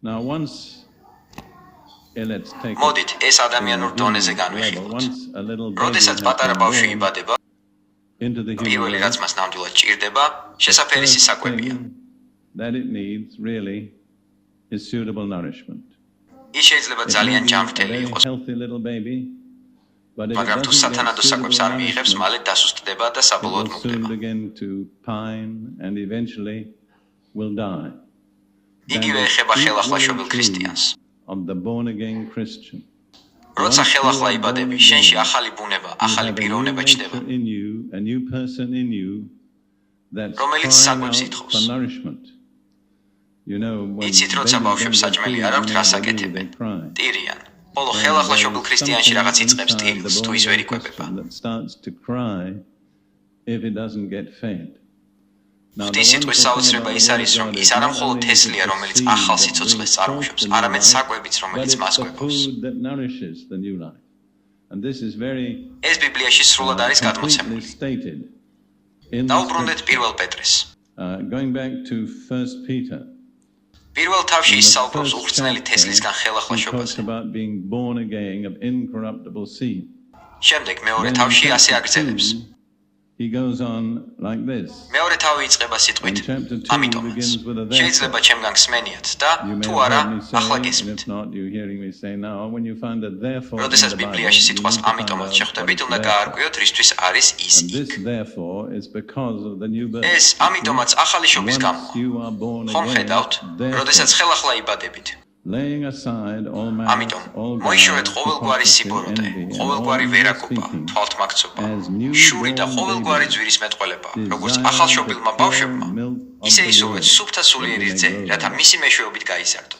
Now once let's take მოდით ეს ადამიანურ დონეზე განვიხილოთ. როდესაც პატარა ბავშვი იბადება, პირველი რაც მას ნამდვილად ჭირდება, შესაფერისი საკვებია. That it needs really is suitable nourishment. ის შეიძლება ძალიან ჯანმრთელი იყოს, მაგრამ თუ სათანადო საკვებს არ მიიღებს, მალე დასუსტდება და საბოლოოდ მოკვდება. იგივე ეხება ხელახლაშობილ ქრისტიანს. როცა ხელახლა იბადები, შენში ახალი ბუნება, ახალი პიროვნება ჩნდება, რომელიც საკვებს ითხოვს. იცით, როცა ბავშვებს საჭმელი არ აქვთ, რას აკეთებენ? ტირიან. ხოლო ხელახლაშობილ ქრისტიანში რაღაც იწყებს ტირილს, თუ ის ვერ იკვებება. ღვთის სიტყვის საოცრება ის არის, რომ ის არა მხოლოდ თესლია, რომელიც ახალ სიცოცხლეს წარმოშვებს, არამედ საკვებიც, რომელიც მას კვებავს. ეს ბიბლიაში სრულად არის გადმოცემული. დაუბრუნდეთ პირველ პეტრეს. პირველ თავში ის საუბრობს უხრწნელი თესლისგან ხელახლაშობაზე. შემდეგ მეორე თავში ასე აგრძელებს. მეორე თავი იწყება სიტყვით, ამიტომაც. შეიძლება ჩემგან გსმენიათ და თუ არა, ახლა გესმით. როდესაც ბიბლიაში სიტყვას ამიტომაც შეხვდებით, უნდა გაარკვიოთ, რისთვის არის ის იქ. ეს ამიტომაც ახალი შობის გამოა. ხომ ხედავთ, როდესაც ხელახლა იბადებით. ამიტომ მოიშორეთ ყოველგვარი სიბოროტე, ყოველგვარი ვერაკობა, თვალთმაქცობა, შური და ყოველგვარი ძვირის მეტყველება, როგორც ახალშობილმა ბავშვებმა, ისე ისურვეთ სუფთა სულიერი რძე, რათა მისი მეშვეობით გაიზარდოთ.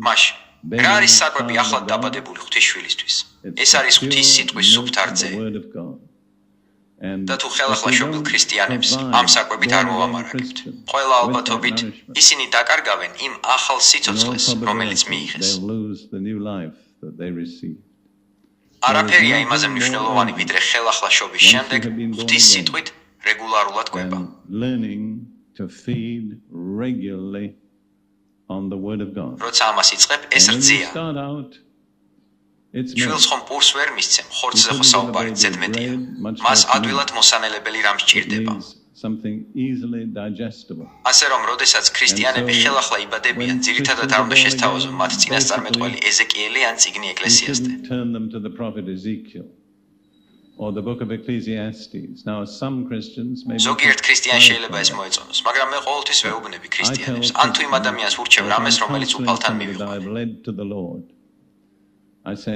მაშინ, რა არის საკვები ახლად დაბადებული ღვთისშვილისთვის? ეს არის ღვთის სიტყვის სუფთა რძე. და თუ ხელახლაშობილ ქრისტიანებს ამ საკვებით არ მოვამარაგებთ, ყველა ალბათობით ისინი დაკარგავენ იმ ახალ სიცოცხლეს, რომელიც მიიღეს. არაფერია იმაზე მნიშვნელოვანი, ვიდრე ხელახლაშობის შემდეგ ღვთის სიტყვით რეგულარულად კვება. როცა ამას იწყებ, ეს რძია. შვილს ხომ პურს ვერ მისცემ, ხორცზე ხო საუბარი ზედმეტია. მას ადვილად მოსანელებელი რამ სჭირდება. ასე რომ, როდესაც ქრისტიანები ხელახლა იბადებიან, ძირითადად არ უნდა შესთავაზონ მათ წინასწარმეტყველი ეზეკიელი ან წიგნი ეკლესიასთან. ზოგიერთ ქრისტიანს შეიძლება ეს მოეწონოს, მაგრამ მე ყოველთვის ვეუბნები ქრისტიანებს, ან თუ იმ ადამიანს ურჩევ რამეს, რომელიც უფალთან მივიყვანე.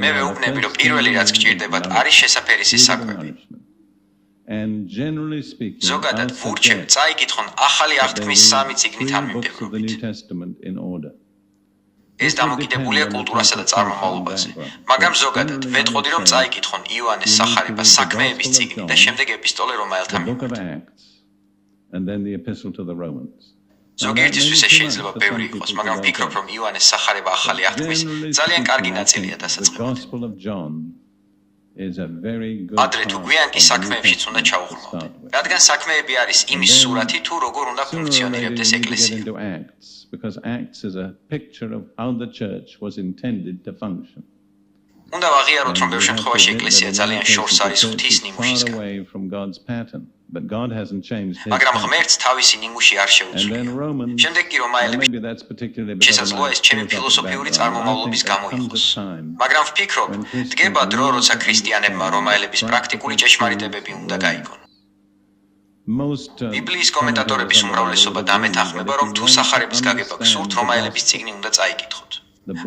მე ვეუბნები, რომ პირველი რაც გჭირდებათ არის შესაფერისი საკვები. ზოგადად ვურჩევ წაიკითხონ ახალი აღთქმის 3 წიგნი თანმიმდევრობით. ეს დამოკიდებულია კულტურასა და წარმომავლობაზე, მაგრამ ზოგადად ვეტყოდი, რომ წაიკითხონ იოანეს სახარება საქმეების წიგნი და შემდეგ ეპისტოლე რომაელთა მიმართ. ზოგიერთისთვის ეს შეიძლება ბევრი იყოს, მაგრამ ვფიქრობ, რომ იოანეს სახარება ახალი აღთქმის ძალიან კარგი ნაწილია დასაწყებად. ადრე თუ გვიან კი საქმეებშიც უნდა ჩაუღრმავდე, რადგან საქმეები არის იმის სურათი, თუ როგორ უნდა ფუნქციონირებდეს ეკლესია. უნდა ვაღიაროთ, რომ ბევრ შემთხვევაში ეკლესია ძალიან შორს არის ღვთის ნიმუშისგან. მაგრამ ღმერთს თავისი ნიმუში არ შეუძლია. შემდეგ კი რომაელები შესაძლოა ეს ჩემი ფილოსოფიური წარმომავლობის გამო იყოს. მაგრამ ვფიქრობ, დგება დრო, როცა ქრისტიანებმა რომაელების პრაქტიკული ჭეშმარიტებები უნდა გაიგონ. ბიბლიის კომენტატორების უმრავლესობა დამეთანხმება, რომ თუ სახარების გაგება გსურთ, რომაელების წიგნი უნდა წაიკითხოთ.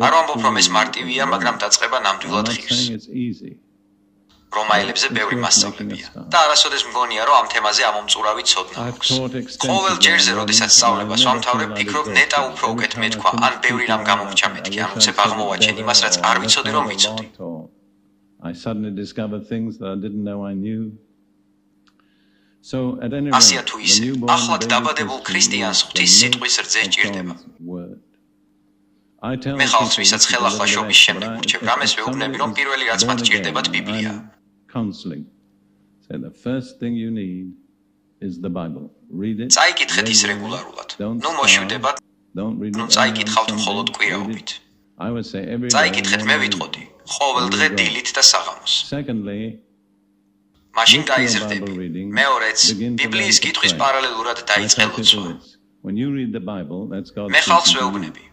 არ ვამბობ, რომ ეს მარტივია, მაგრამ დაწყება ნამდვილად ღირს. რომაელებზე ბევრი მასწავლებია და არასოდეს მგონია, რომ ამ თემაზე ამომწურავი ცოდნა აქვს. ყოველ ჯერზე, როდესაც სწავლებას ვამთავრებ, ვფიქრობ, ნეტა უფრო უკეთ მეთქვა, ან ბევრი რამ გამომრჩა მეთქი, ან უცებ აღმოვაჩენ იმას, რაც არ ვიცოდი, რომ ვიცოდი. ასია თუ ისე, ახლად დაბადებულ ქრისტიანს ღვთის სიტყვის რძე სჭირდება. მე ხალხს, ვისაც ხელახლა შობის შემდეგ ურჩევ რამეს, ვეუბნები, რომ პირველი რაც მათ სჭირდებათ ბიბლია. წაიკითხეთ ის რეგულარულად. ნუ მოშვიდებათ Don't read ნუ it წაიკითხავთ on მხოლოდ Sunday, კვირაობით. read it. I would say every day. წაიკითხეთ, მე morning, ვიტყოდი, ყოველ დღე every day. დილით და საღამოს. Secondly, მაშინ with your გაიზრდები. Bible reading, მეორეც, begin to ბიბლიის learn to კითხვის pray. პარალელურად I tell დაიწყე ლოცვა. people this. When you read the Bible, that's God მე ხალხს speaking to you. ვეუბნები.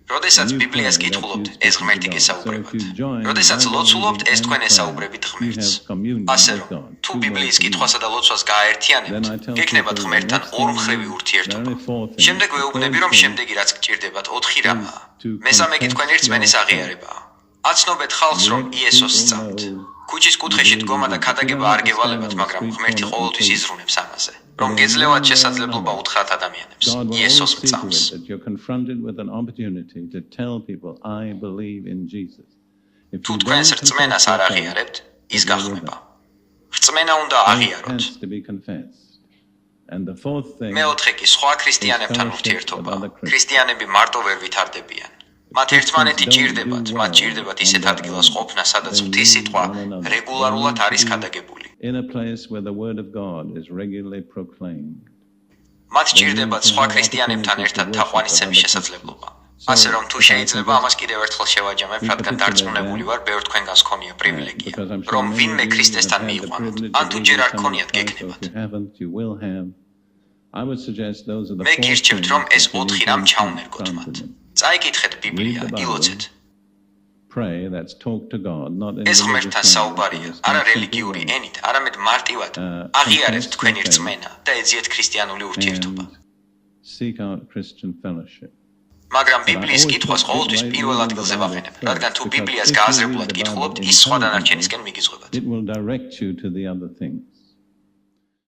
როდესაც ბიბლიას კითხულობთ, ეს ღმერთი გესაუბრებათ. როდესაც ლოცულობთ, ეს თქვენ ესაუბრებით ღმერთს. ასე რომ, თუ ბიბლიის კითხვასა და ლოცვას გააერთიანებთ, გექნებათ ღმერთთან ორმხრივი ურთიერთობა. შემდეგ ვეუბნები, რომ შემდეგი რაც გჭირდებათ, 4 რამაა. მესამე კი თქვენი რწმენის აღიარებაა. აცნობეთ ხალხს, რომ იესოს სწამთ. ქუჩის კუთხეში დგომა და ქადაგება არ გევალებათ, მაგრამ ღმერთი ყოველთვის იზრუნებს ამაზე. რომ გეძლევათ შესაძლებლობა უთხრათ ადამიანებს იესოს God will მწამს. see to it that you're confronted with an opportunity to tell people, I believe in Jesus. If თუ you თქვენს don't რწმენას confess არ your აღიარებთ, faith, ის it will გახმება. wither. რწმენა უნდა Faith აღიაროთ. has to be confessed. And the fourth thing, მეოთხე კი სხვა ქრისტიანებთან ურთიერთობა. ქრისტიანები მარტო ვერ ვითარდებიან. მათ ერთმანეთი ჭირდებათ, მათ ჭირდებათ ისეთ ადგილას ყოფნა, სადაც ღვთის სიტყვა რეგულარულად არის ქადაგებული. in a place where the word of God is regularly proclaimed. მათ ჭირდებათ სხვა ქრისტიანებთან ერთად თაყვანისცემის შესაძლებლობა. ასე რომ თუ შეიძლება ამას კიდევ ერთხელ შევაჯამებ, რადგან დარწმუნებული ვარ, ბევრ თქვენგანს ქონია პრივილეგია, რომ ვინმე ქრისტესთან მიიყვანოთ, ან თუ ჯერ არ ქონიათ გეკნებათ. I would suggest those are the მე four გირჩევთ, things რომ ეს that you 4 need რამ to ჩაუნერგოთ confront მათ. them. წაიკითხეთ ბიბლია, ილოცეთ. Pray, that's talk to God, not in ეს religious ღმერთთან language, საუბარია, it's არა not simple რელიგიური words. ენით, არამედ მარტივად აღიარებთ თქვენი რწმენა და ეძიეთ ქრისტიანული ურთიერთობა. And seek out Christian fellowship. მაგრამ ბიბლიის კითხვას ყოველთვის პირველ ადგილზე ვაყენებ, რადგან თუ ბიბლიას გააზრებულად კითხულობთ, ის სხვა დანარჩენისკენ მიგიზღვებათ. It will direct you to the other things.